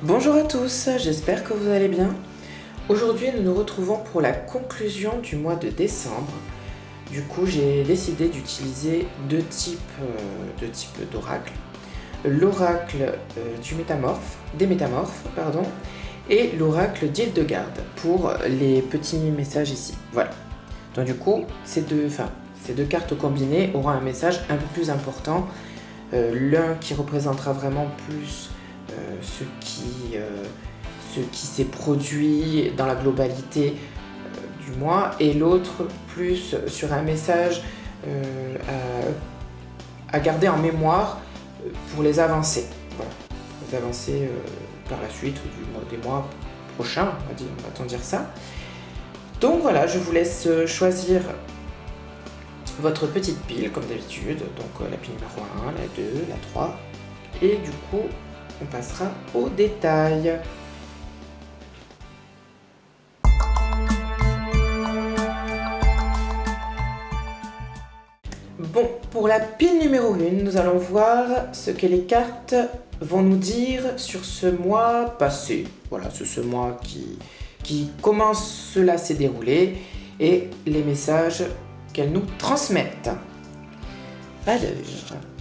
Bonjour à tous, j'espère que vous allez bien. Aujourd'hui, nous nous retrouvons pour la conclusion du mois de décembre. Du coup, j'ai décidé d'utiliser deux types d'oracles. L'oracle des métamorphes, et l'oracle d'Hildegarde pour les petits messages ici. Voilà. Donc du coup, ces deux cartes combinées auront un message un peu plus important. L'un qui représentera vraiment plus ce qui s'est produit dans la globalité du mois, et l'autre plus sur un message à garder en mémoire pour les avancées. Voilà. Les avancées par la suite ou des mois prochains, on va dire ça. Donc voilà, je vous laisse choisir votre petite pile comme d'habitude, donc la pile numéro 1, la 2, la 3, et du coup on passera aux détails. Bon, pour la pile numéro 1, nous allons voir ce que les cartes vont nous dire sur ce mois passé. Voilà, ce mois qui commence, cela s'est déroulé, et les messages qu'elles nous transmettent. Alors,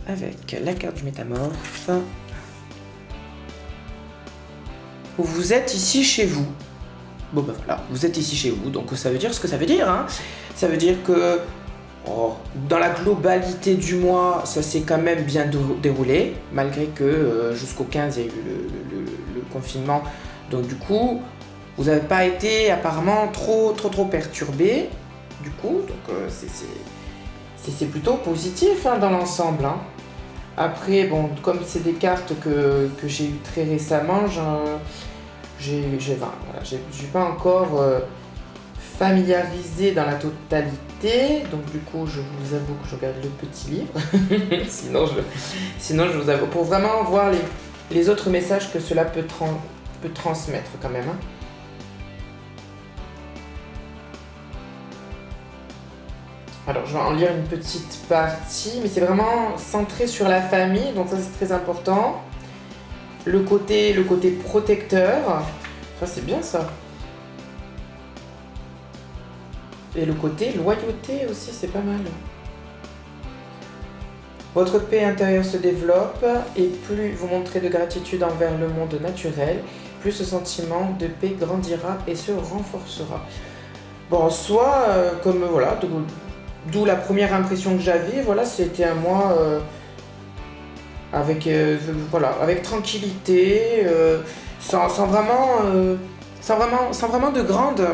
avec la carte du métamorphe, vous êtes ici chez vous. Bon ben voilà, vous êtes ici chez vous, donc ça veut dire ce que ça veut dire, hein. Ça veut dire que dans la globalité du mois, ça s'est quand même bien déroulé, malgré que jusqu'au 15, il y a eu le confinement. Donc du coup, vous n'avez pas été apparemment trop perturbé. Du coup, donc c'est plutôt positif, hein, dans l'ensemble, hein. Après, bon, comme c'est des cartes que j'ai eues très récemment, j'ai pas encore familiarisé dans la totalité. Donc du coup, je vous avoue que je regarde le petit livre. sinon, je vous avoue, pour vraiment voir les autres messages que cela peut transmettre quand même, hein. Alors, je vais en lire une petite partie, mais c'est vraiment centré sur la famille, donc ça c'est très important. Le côté protecteur, ça c'est bien ça. Et le côté loyauté aussi, c'est pas mal. Votre paix intérieure se développe, et plus vous montrez de gratitude envers le monde naturel, plus ce sentiment de paix grandira et se renforcera. Bon, soit comme voilà, d'où la première impression que j'avais, voilà, c'était un mois avec tranquillité, sans vraiment de grandes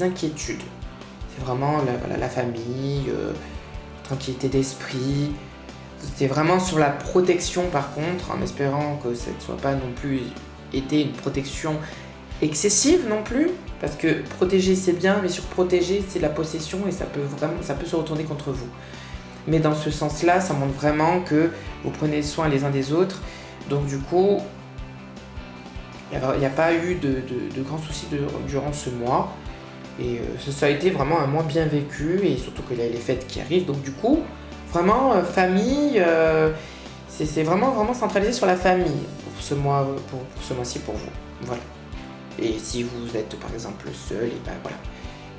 inquiétudes. C'est vraiment la famille, tranquillité d'esprit. C'était vraiment sur la protection par contre, en espérant que ça ne soit pas non plus été une protection excessive non plus, parce que protéger c'est bien, mais surprotéger c'est la possession, et ça peut se retourner contre vous. Mais dans ce sens-là, ça montre vraiment que vous prenez soin les uns des autres. Donc du coup, il n'y a pas eu de grands soucis durant ce mois, et ça a été vraiment un mois bien vécu, et surtout qu'il y a les fêtes qui arrivent. Donc du coup, vraiment famille, c'est vraiment centralisé sur la famille pour ce mois-ci pour vous. Voilà. Et si vous êtes par exemple seul, et ben voilà,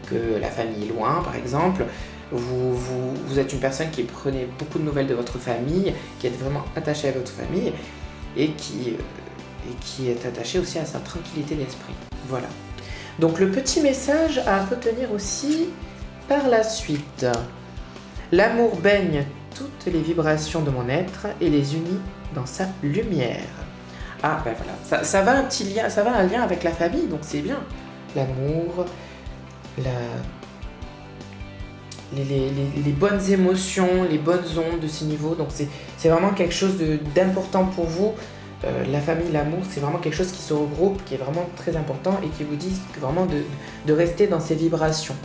que la famille est loin par exemple, vous êtes une personne qui prenait beaucoup de nouvelles de votre famille, qui est vraiment attachée à votre famille, et qui est attachée aussi à sa tranquillité d'esprit. Voilà. Donc le petit message à retenir aussi par la suite. L'amour baigne toutes les vibrations de mon être et les unit dans sa lumière. Ah ben voilà, ça va un lien avec la famille, donc c'est bien. L'amour, les bonnes émotions, les bonnes ondes de ce niveau, donc c'est vraiment quelque chose d'important pour vous. La famille, l'amour, c'est vraiment quelque chose qui se regroupe, qui est vraiment très important, et qui vous dit vraiment de rester dans ces vibrations,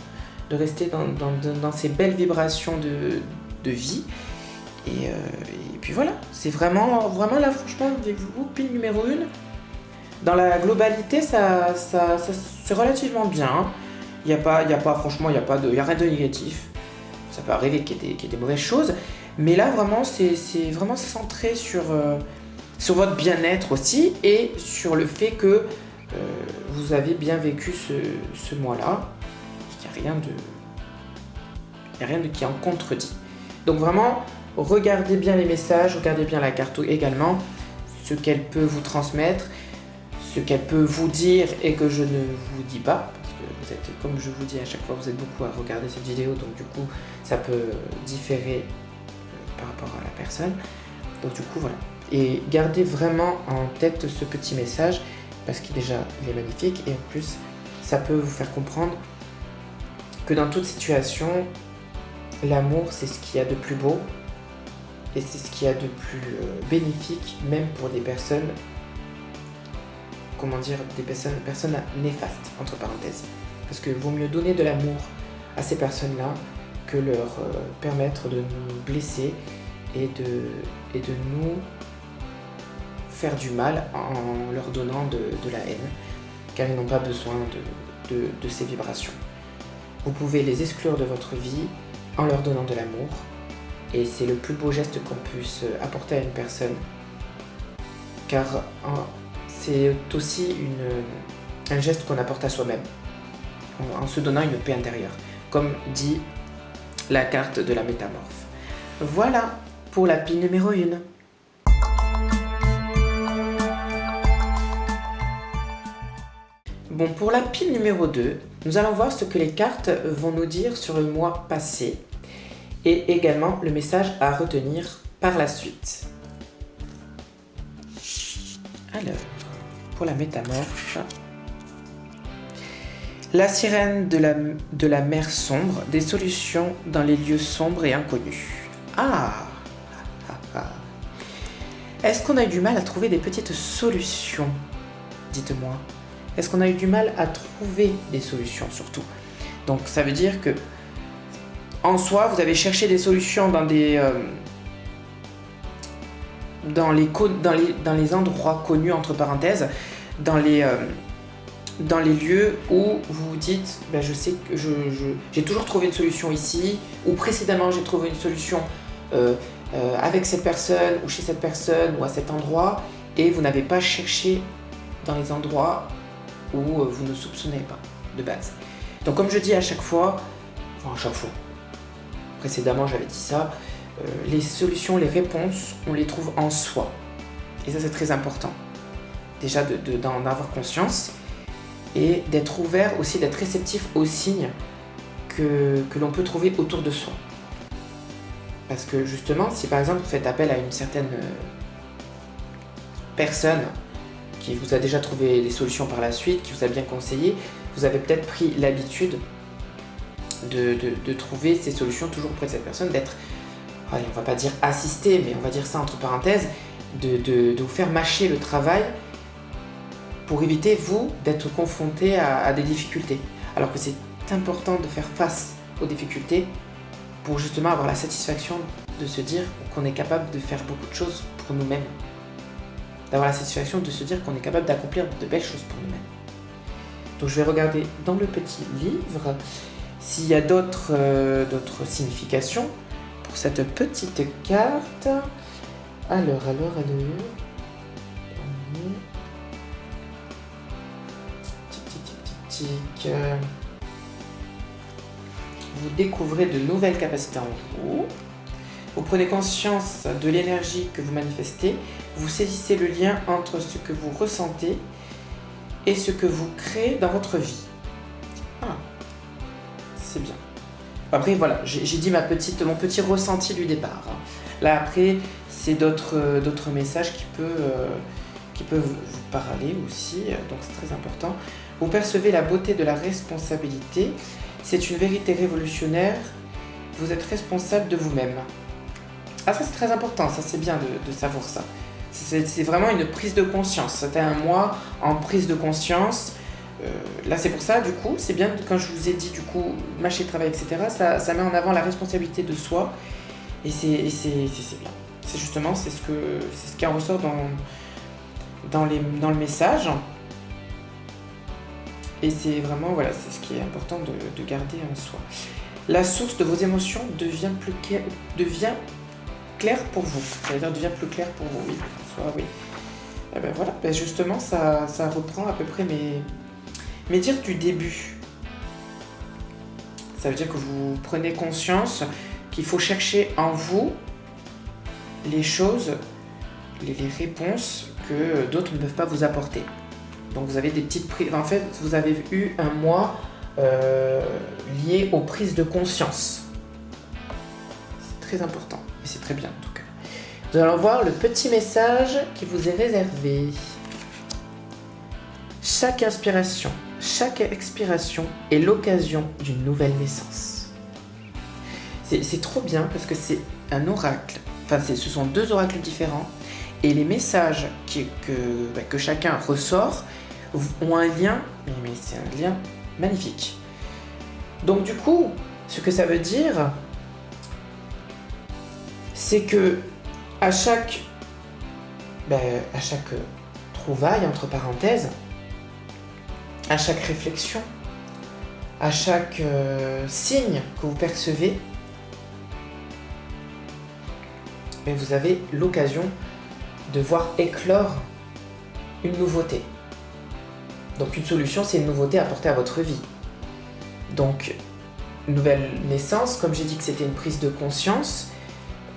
de rester dans ces belles vibrations de vie. Et puis voilà, c'est vraiment là franchement, avec vous, pile numéro 1. Dans la globalité, ça c'est relativement bien. Il y a rien de négatif. Ça peut arriver qu'il y ait des mauvaises choses, mais là vraiment c'est vraiment centré sur sur votre bien-être aussi et sur le fait que vous avez bien vécu ce mois-là. Il n'y a rien de qui en contredit. Donc vraiment, regardez bien les messages, regardez bien la carte également, ce qu'elle peut vous transmettre, ce qu'elle peut vous dire et que je ne vous dis pas, parce que vous êtes, comme je vous dis à chaque fois, vous êtes beaucoup à regarder cette vidéo, donc du coup, ça peut différer par rapport à la personne. Donc du coup, voilà. Et gardez vraiment en tête ce petit message, parce qu'il déjà, il est magnifique, et en plus, ça peut vous faire comprendre que dans toute situation, l'amour, c'est ce qu'il y a de plus beau, et c'est ce qu'il y a de plus bénéfique, même pour des personnes, des personnes néfastes, entre parenthèses. Parce que vaut mieux donner de l'amour à ces personnes-là que leur permettre de nous blesser et de nous faire du mal en leur donnant de la haine, car ils n'ont pas besoin de ces vibrations. Vous pouvez les exclure de votre vie en leur donnant de l'amour, et c'est le plus beau geste qu'on puisse apporter à une personne, car c'est aussi un geste qu'on apporte à soi-même, en se donnant une paix intérieure, comme dit la carte de la métamorphe. Voilà pour la pile numéro 1. Bon, pour la pile numéro 2, nous allons voir ce que les cartes vont nous dire sur le mois passé et également le message à retenir par la suite. Alors, pour la métamorphe, la sirène de la mer sombre, des solutions dans les lieux sombres et inconnus. Est-ce qu'on a eu du mal à trouver des petites solutions? Dites-moi. Est-ce qu'on a eu du mal à trouver des solutions surtout? Donc ça veut dire que en soi, vous avez cherché des solutions dans les endroits connus, entre parenthèses, dans les lieux où vous vous dites je sais que j'ai toujours trouvé une solution ici, ou précédemment j'ai trouvé une solution avec cette personne ou chez cette personne ou à cet endroit, et vous n'avez pas cherché dans les endroits où vous ne soupçonnez pas de base. Donc comme je dis à chaque fois, précédemment j'avais dit ça, les solutions, les réponses, on les trouve en soi. Et ça c'est très important. Déjà d'en avoir conscience et d'être ouvert aussi, d'être réceptif aux signes que l'on peut trouver autour de soi. Parce que justement, si par exemple vous faites appel à une certaine personne qui vous a déjà trouvé des solutions par la suite, qui vous a bien conseillé, vous avez peut-être pris l'habitude de trouver ces solutions toujours auprès de cette personne, d'être, allez, on va pas dire assisté, mais on va dire ça entre parenthèses, de vous faire mâcher le travail pour éviter, vous, d'être confronté à des difficultés. Alors que c'est important de faire face aux difficultés pour justement avoir la satisfaction de se dire qu'on est capable de faire beaucoup de choses pour nous-mêmes. D'avoir la satisfaction de se dire qu'on est capable d'accomplir de belles choses pour nous-mêmes. Donc je vais regarder dans le petit livre s'il y a d'autres significations pour cette petite carte. Alors. Vous découvrez de nouvelles capacités en vous. Vous prenez conscience de l'énergie que vous manifestez. Vous saisissez le lien entre ce que vous ressentez et ce que vous créez dans votre vie. C'est bien. Après, voilà, j'ai dit mon petit ressenti du départ. Là, après, c'est d'autres messages qui peuvent vous parler aussi, donc c'est très important. Vous percevez la beauté de la responsabilité. C'est une vérité révolutionnaire. Vous êtes responsable de vous-même. Ça c'est très important, ça c'est bien de savoir ça. C'est vraiment une prise de conscience. C'était un mois en prise de conscience. Là c'est pour ça, du coup, c'est bien quand je vous ai dit, du coup, mâcher le travail, etc. Ça met en avant la responsabilité de soi. Et c'est bien. C'est justement, c'est ce qui en ressort dans le message. Et c'est vraiment, voilà, c'est ce qui est important de garder en soi. La source de vos émotions devient claire pour vous. C'est-à-dire devient plus claire pour vous, oui. En soi, oui. Et ben voilà, ben justement, ça reprend à peu près mes dires du début. Ça veut dire que vous prenez conscience qu'il faut chercher en vous les choses, les réponses que d'autres ne peuvent pas vous apporter. Donc vous avez des petites prises. En fait, vous avez eu un mois lié aux prises de conscience. C'est très important et c'est très bien en tout cas. Nous allons voir le petit message qui vous est réservé. Chaque inspiration, chaque expiration est l'occasion d'une nouvelle naissance. C'est trop bien parce que c'est un oracle. Enfin, ce sont deux oracles différents. Et les messages que chacun ressort ont un lien, mais c'est un lien magnifique. Donc du coup, ce que ça veut dire, c'est que à chaque trouvaille, entre parenthèses, à chaque réflexion, à chaque signe que vous percevez, vous avez l'occasion de voir éclore une nouveauté. Donc une solution, c'est une nouveauté apportée à votre vie. Donc, nouvelle naissance, comme j'ai dit que c'était une prise de conscience,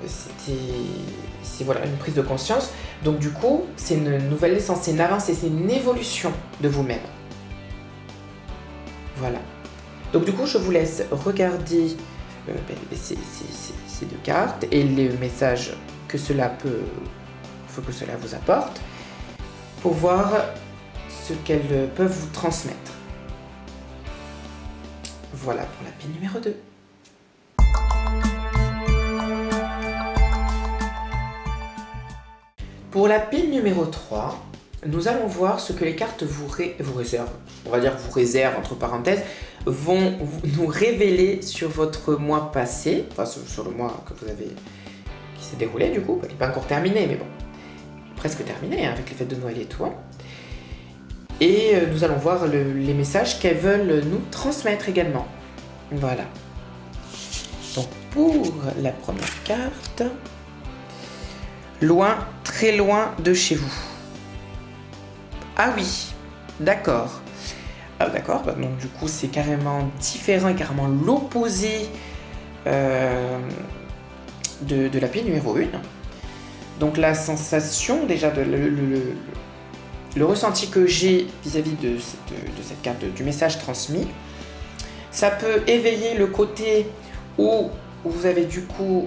c'est voilà, une prise de conscience. Donc du coup, c'est une nouvelle naissance, c'est une avancée, c'est une évolution de vous-même. Voilà. Donc du coup, je vous laisse regarder ces deux cartes et les messages que cela vous apporte pour voir ce qu'elles peuvent vous transmettre. Voilà pour la pile numéro 2. Pour la pile numéro 3, nous allons voir ce que les cartes vous réservent. On va dire vous réservent entre parenthèses, vont nous révéler sur votre mois passé, enfin sur le mois qui s'est déroulé du coup, qui n'est pas encore terminé, mais bon, presque terminé avec les fêtes de Noël et tout. Et nous allons voir les messages qu'elles veulent nous transmettre également. Voilà. Donc pour la première carte, loin, très loin de chez vous. Ah oui, d'accord. Ah, d'accord, donc du coup c'est carrément différent et carrément l'opposé de la pile numéro 1. Donc la sensation, déjà, le ressenti que j'ai vis-à-vis de cette carte, du message transmis, ça peut éveiller le côté où vous avez vous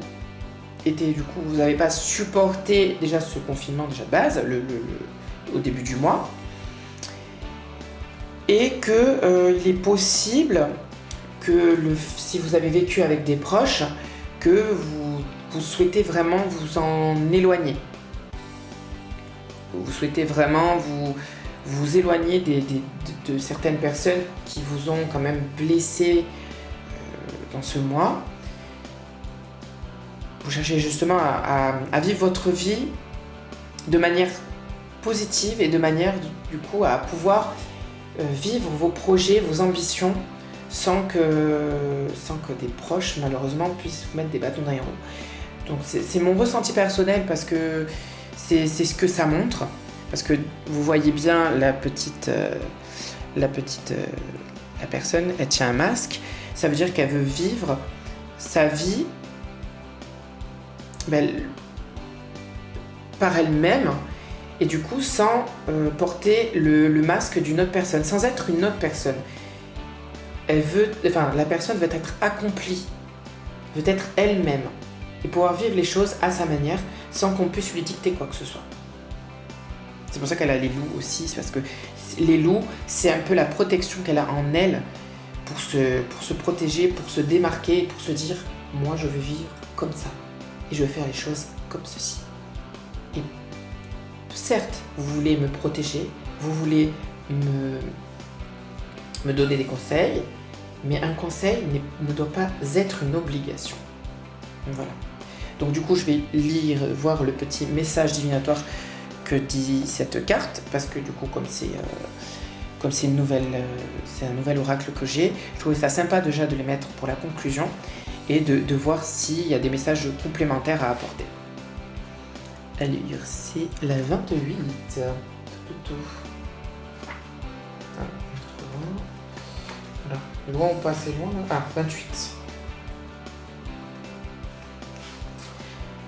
n'avez pas supporté déjà ce confinement déjà de base, au début du mois, et que il est possible que si vous avez vécu avec des proches, que vous souhaitez vraiment vous en éloigner. Vous souhaitez vraiment vous éloigner de certaines personnes qui vous ont quand même blessé dans ce mois. Vous cherchez justement à vivre votre vie de manière positive et de manière du coup à pouvoir vivre vos projets, vos ambitions sans que des proches malheureusement puissent vous mettre des bâtons dans les roues. Donc c'est mon ressenti personnel parce que c'est ce que ça montre, parce que vous voyez bien la personne, elle tient un masque, ça veut dire qu'elle veut vivre sa vie par elle-même et du coup sans porter le masque d'une autre personne, sans être une autre personne. La personne veut être accomplie, veut être elle-même et pouvoir vivre les choses à sa manière sans qu'on puisse lui dicter quoi que ce soit. C'est pour ça qu'elle a les loups aussi, c'est parce que les loups, c'est un peu la protection qu'elle a en elle pour se protéger, pour se démarquer, pour se dire « moi je veux vivre comme ça et je veux faire les choses comme ceci ». Et certes, vous voulez me protéger, vous voulez me donner des conseils, mais un conseil ne doit pas être une obligation. Voilà. Donc du coup, je vais voir le petit message divinatoire que dit cette carte, parce que du coup, comme c'est un nouvel oracle que j'ai, je trouvais ça sympa déjà de les mettre pour la conclusion et de voir s'il y a des messages complémentaires à apporter. Allure, c'est la 28. Tout. Alors, loin ou pas assez loin là. Ah, 28.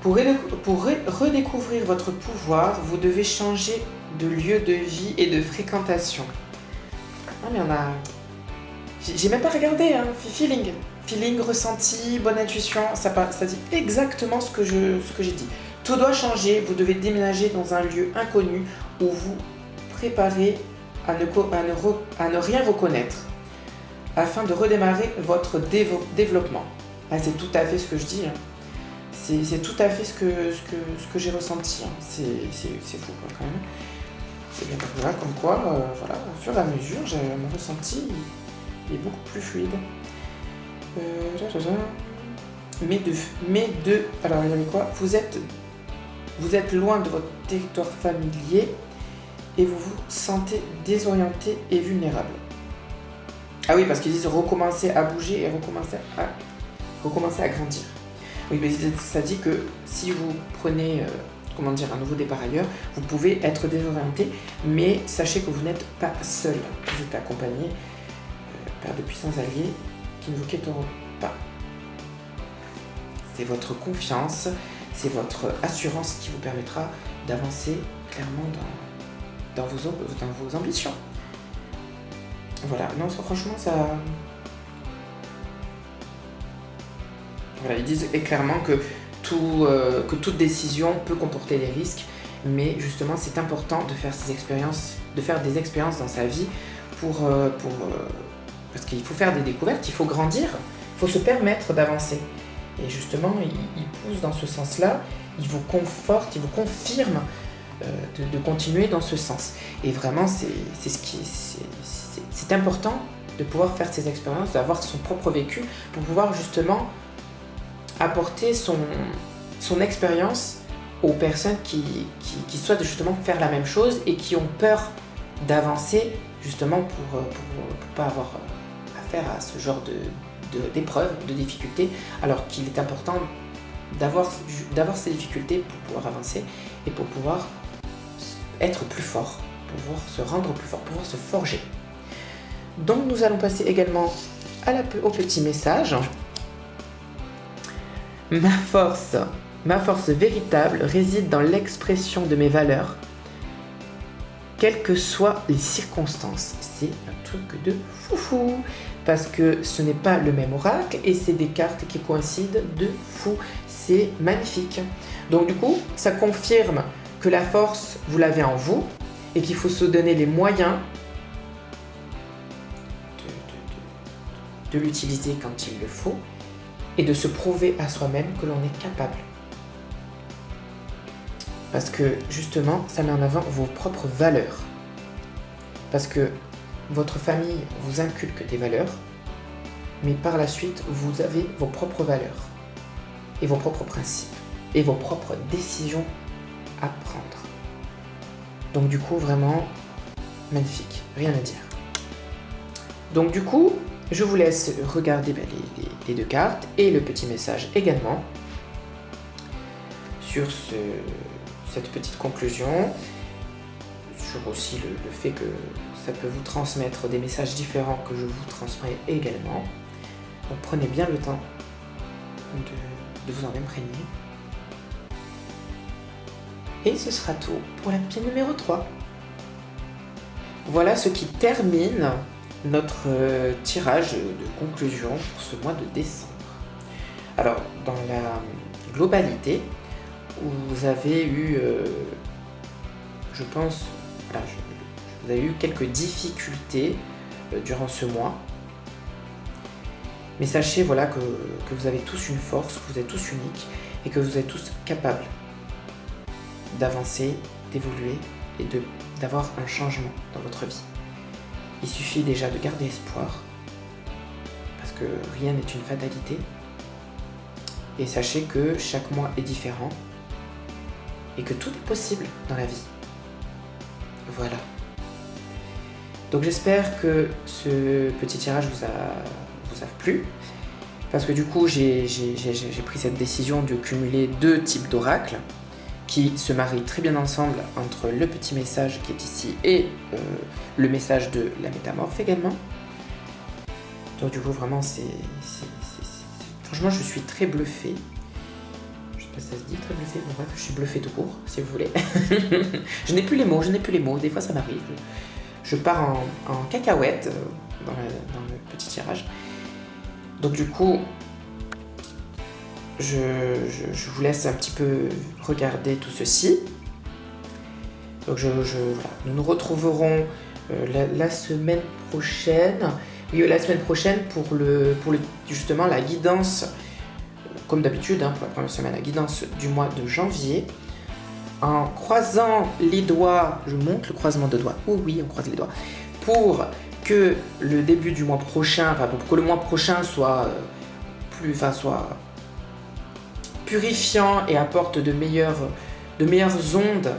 Pour redécouvrir votre pouvoir, vous devez changer de lieu de vie et de fréquentation. Ah mais on a... J'ai même pas regardé, hein. Feeling. Feeling, ressenti, bonne intuition, ça dit exactement ce que j'ai dit. Tout doit changer, vous devez déménager dans un lieu inconnu où vous préparez à ne rien reconnaître afin de redémarrer votre développement. Ah, c'est tout à fait ce que je dis. Hein. C'est tout à fait ce que j'ai ressenti. Hein. C'est fou quoi, quand même. C'est bien voilà, comme quoi, voilà, au fur et à mesure, mon ressenti est beaucoup plus fluide. Alors il y avait quoi ? Vous êtes loin de votre territoire familier et vous vous sentez désorienté et vulnérable. Ah oui, parce qu'ils disent recommencer à bouger et recommencer à grandir. Oui, mais ça dit que si vous prenez un nouveau départ ailleurs, vous pouvez être désorienté, mais sachez que vous n'êtes pas seul. Vous êtes accompagné par de puissants alliés qui ne vous quitteront pas. C'est votre confiance, c'est votre assurance qui vous permettra d'avancer clairement dans vos ambitions. Voilà, non, franchement, ça... Voilà, ils disent clairement que toute décision peut comporter des risques, mais justement, c'est important de faire des expériences dans sa vie parce qu'il faut faire des découvertes, il faut grandir, il faut se permettre d'avancer. Et justement, il pousse dans ce sens-là, il vous conforte, il vous confirme de continuer dans ce sens. Et vraiment, c'est important de pouvoir faire ces expériences, d'avoir son propre vécu pour pouvoir justement apporter son expérience aux personnes qui souhaitent justement faire la même chose et qui ont peur d'avancer justement pour pas avoir affaire à ce genre d'épreuves, de difficultés, alors qu'il est important d'avoir ces difficultés pour pouvoir avancer et pour pouvoir être plus fort, pouvoir se rendre plus fort, pouvoir se forger. Donc nous allons passer également au petit message. Ma force véritable réside dans l'expression de mes valeurs, quelles que soient les circonstances. C'est un truc de foufou, parce que ce n'est pas le même oracle et c'est des cartes qui coïncident de fou. C'est magnifique. Donc du coup, ça confirme que la force, vous l'avez en vous et qu'il faut se donner les moyens de l'utiliser quand il le faut et de se prouver à soi-même que l'on est capable. Parce que justement, ça met en avant vos propres valeurs. Parce que votre famille vous inculque des valeurs, mais par la suite, vous avez vos propres valeurs et vos propres principes et vos propres décisions à prendre. Donc du coup, vraiment magnifique, rien à dire. Donc du coup, je vous laisse regarder les deux cartes et le petit message également sur cette petite conclusion, sur aussi le fait que ça peut vous transmettre des messages différents que je vous transmets également. Donc prenez bien le temps de vous en imprégner. Et ce sera tout pour la pile numéro 3. Voilà ce qui termine notre tirage de conclusion pour ce mois de décembre. Alors, dans la globalité, vous avez eu, je pense, voilà, vous avez eu quelques difficultés durant ce mois. Mais sachez voilà, que vous avez tous une force, que vous êtes tous uniques et que vous êtes tous capables d'avancer, d'évoluer et d'avoir un changement dans votre vie. Il suffit déjà de garder espoir, parce que rien n'est une fatalité. Et sachez que chaque mois est différent et que tout est possible dans la vie. Voilà. Donc j'espère que ce petit tirage vous a plu, parce que du coup j'ai pris cette décision de cumuler 2 types d'oracles. qui se marient très bien ensemble entre le petit message qui est ici et le message de la métamorphe également. Donc du coup vraiment franchement je suis très bluffée. Je sais pas si ça se dit très bluffée, bon bref je suis bluffée tout court si vous voulez. je n'ai plus les mots, des fois ça m'arrive. Je pars en cacahuète dans le petit tirage. Donc du coup je vous laisse un petit peu regarder tout ceci. Donc voilà. Nous nous retrouverons la semaine prochaine. Oui, la semaine prochaine pour justement la guidance, comme d'habitude, pour la première semaine, la guidance du mois de janvier. En croisant les doigts, je monte le croisement de doigts. Oh oui, on croise les doigts. Pour que le début du mois prochain, pour que le mois prochain soit soit purifiant et apporte de meilleures ondes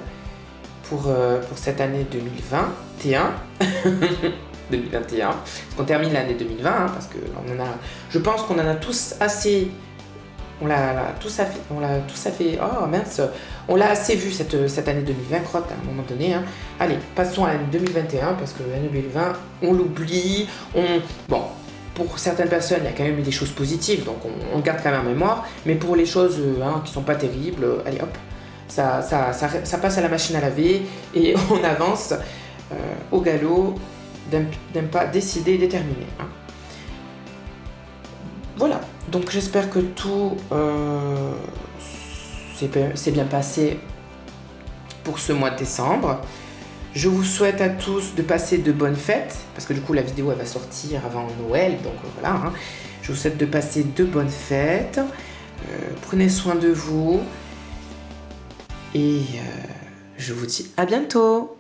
pour cette année 2021. 2021, parce qu'on termine l'année 2020, parce que je pense qu'on en a tous assez, on l'a tous assez vu cette année 2020, crotte à un moment donné. Allez, passons à l'année 2021, parce que l'année 2020, on l'oublie, bon. Pour certaines personnes, il y a quand même eu des choses positives, donc on garde quand même en mémoire. Mais pour les choses qui sont pas terribles, allez hop, ça passe à la machine à laver et on avance au galop d'un pas décidé et déterminé. Voilà, donc j'espère que tout s'est bien passé pour ce mois de décembre. Je vous souhaite à tous de passer de bonnes fêtes, parce que du coup la vidéo elle va sortir avant Noël, donc voilà. Je vous souhaite de passer de bonnes fêtes, prenez soin de vous, et je vous dis à bientôt.